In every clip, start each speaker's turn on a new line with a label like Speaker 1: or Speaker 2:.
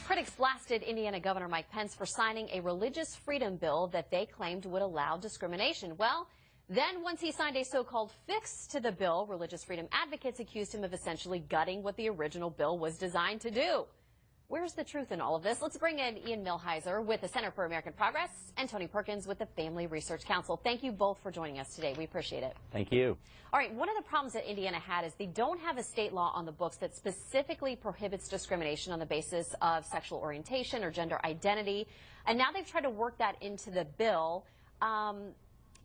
Speaker 1: Critics blasted Indiana Governor Mike Pence for signing a religious freedom bill that they claimed would allow discrimination. Well, then once he signed a so-called fix to the bill, religious freedom advocates accused him of essentially gutting what the original bill was designed to do. Where's the truth in all of this? Let's bring in Ian Millhiser with the Center for American Progress and Tony Perkins with the Family Research Council. Thank you both for joining us today. We appreciate it.
Speaker 2: Thank you.
Speaker 1: All right, one of the problems that Indiana had is they don't have a state law on the books that specifically prohibits discrimination on the basis of sexual orientation or gender identity. And now they've tried to work that into the bill.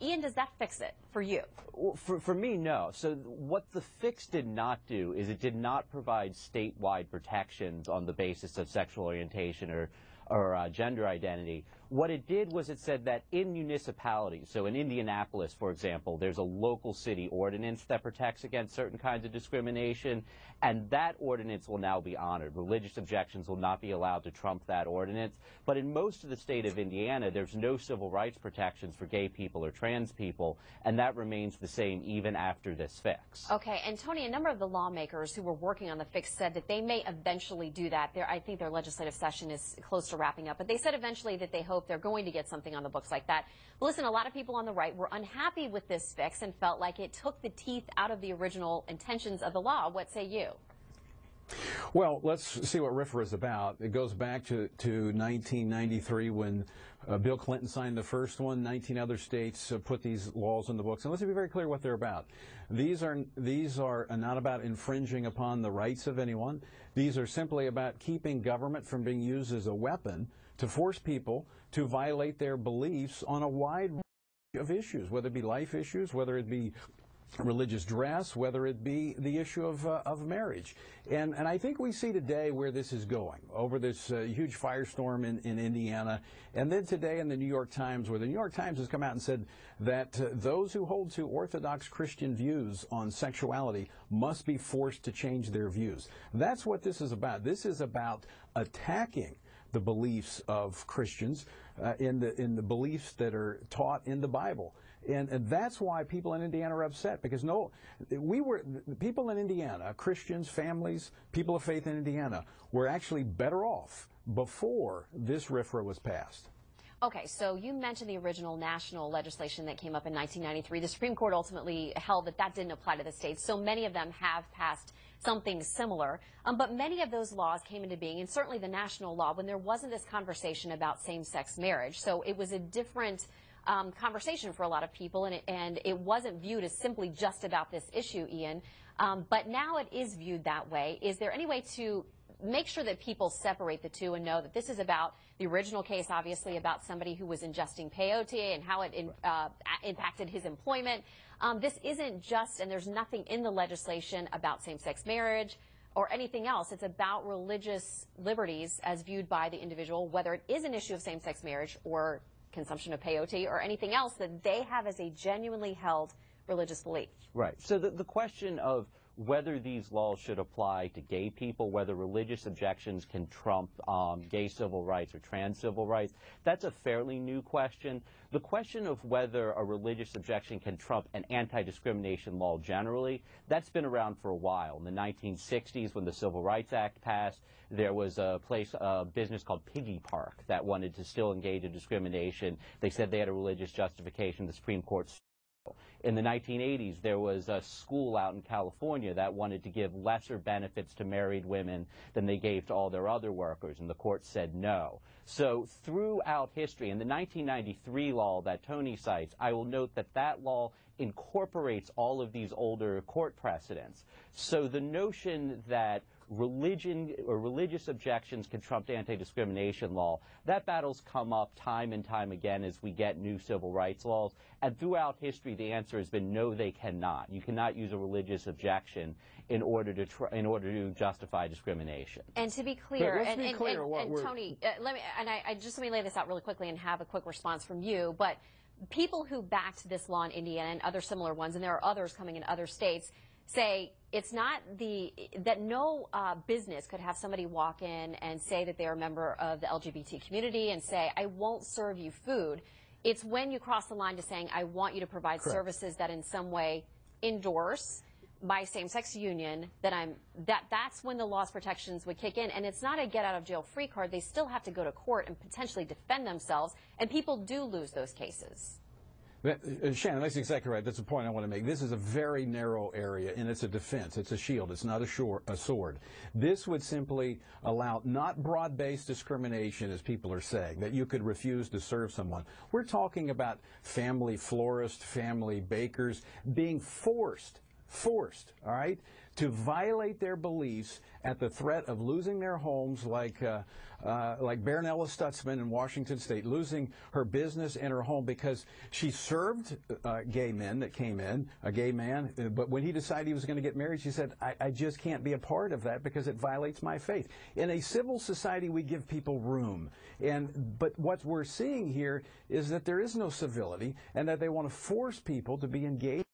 Speaker 1: Ian, does that fix it for you?
Speaker 2: Well, for me, no. So what the fix did not do is it did not provide statewide protections on the basis of sexual orientation or gender identity. What it did was it said that in municipalities, so in Indianapolis, for example, there's a local city ordinance that protects against certain kinds of discrimination, and that ordinance will now be honored. Religious objections will not be allowed to trump that ordinance. But in most of the state of Indiana, there's no civil rights protections for gay people or trans people, and that remains the same even after this fix.
Speaker 1: Okay, and Tony, a number of the lawmakers who were working on the fix said that they may eventually do that. I think their legislative session is close to wrapping up, but they said eventually that they hope they're going to get something on the books like that. But listen, a lot of people on the right were unhappy with this fix and felt like it took the teeth out of the original intentions of the law. What say you?
Speaker 3: Well, let's see what RFRA is about. It goes back to 1993 when Bill Clinton signed the first one. 19 other states put these laws in the books. And let's be very clear what they're about. These are not about infringing upon the rights of anyone. These are simply about keeping government from being used as a weapon to force people to violate their beliefs on a wide range of issues, whether it be life issues, whether it be religious dress, whether it be the issue of marriage. And I think we see today where this is going, over this huge firestorm in Indiana, and then today in the New York Times, where the New York Times has come out and said that those who hold to Orthodox Christian views on sexuality must be forced to change their views. That's what this is about. This is about attacking the beliefs of Christians in the beliefs that are taught in the Bible. And that's why people in Indiana are upset, because people in Indiana, Christians, families, people of faith in Indiana, were actually better off before this RFRA was passed.
Speaker 1: Okay, so you mentioned the original national legislation that came up in 1993. The Supreme Court ultimately held that that didn't apply to the states, so many of them have passed something similar. But many of those laws came into being, and certainly the national law, when there wasn't this conversation about same-sex marriage. So it was a different conversation for a lot of people, and it wasn't viewed as simply just about this issue, Ian. But now it is viewed that way. Is there any way to make sure that people separate the two and know that this is about the original case, obviously, about somebody who was ingesting peyote and how it impacted his employment? This isn't just, and there's nothing in the legislation about same-sex marriage or anything else. It's about religious liberties as viewed by the individual, whether it is an issue of same-sex marriage or consumption of peyote or anything else that they have as a genuinely held religious belief.
Speaker 2: Right. So the question of whether these laws should apply to gay people, whether religious objections can trump gay civil rights or trans civil rights, that's a fairly new question. The question of whether a religious objection can trump an anti-discrimination law generally, that's been around for a while. In the 1960s, when the Civil Rights Act passed, there was a business called Piggy Park that wanted to still engage in discrimination. They said they had a religious justification. The Supreme Court. In the 1980s, there was a school out in California that wanted to give lesser benefits to married women than they gave to all their other workers, and the court said no. So throughout history, in the 1993 law that Tony cites, I will note that that law incorporates all of these older court precedents. So the notion that religion or religious objections can trump anti-discrimination law, that battle's come up time and time again as we get new civil rights laws. And throughout history, the answer has been no, they cannot. You cannot use a religious objection in order to justify discrimination.
Speaker 1: And to be clear, Tony, let me lay this out really quickly and have a quick response from you. But people who backed this law in Indiana and other similar ones, and there are others coming in other states, say it's not that no business could have somebody walk in and say that they're a member of the LGBT community and say, I won't serve you food. It's when you cross the line to saying, I want you to provide services that in some way endorse my same-sex union, that's when the loss protections would kick in. And it's not a get-out-of-jail-free card. They still have to go to court and potentially defend themselves, and people do lose those cases.
Speaker 3: Shannon, that's exactly right. That's the point I want to make. This is a very narrow area, and it's a defense. It's a shield. It's not a sword. This would simply allow not broad-based discrimination, as people are saying, that you could refuse to serve someone. We're talking about family florists, family bakers being forced, all right, to violate their beliefs at the threat of losing their homes, like Baronella Stutzman in Washington State, losing her business and her home because she served gay men that came in, a gay man, but when he decided he was going to get married, she said, I just can't be a part of that because it violates my faith. In a civil society, we give people room. But what we're seeing here is that there is no civility and that they want to force people to be engaged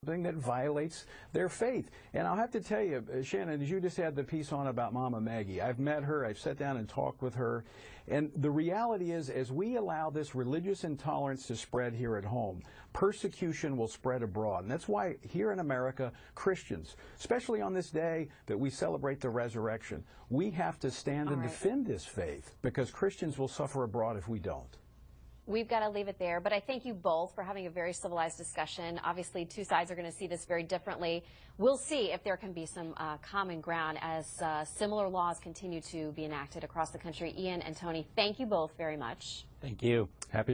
Speaker 3: that violates their faith. And I'll have to tell you, Shannon, as you just had the piece on about Mama Maggie, I've met her, I've sat down and talked with her, and the reality is, as we allow this religious intolerance to spread here at home, persecution will spread abroad. And that's why here in America, Christians, especially on this day that we celebrate the resurrection, we have to stand and defend this faith, because Christians will suffer abroad if we don't.
Speaker 1: We've got to leave it there, but I thank you both for having a very civilized discussion. Obviously, two sides are going to see this very differently. We'll see if there can be some common ground as similar laws continue to be enacted across the country. Ian and Tony, thank you both very much.
Speaker 2: Thank you.
Speaker 3: Happy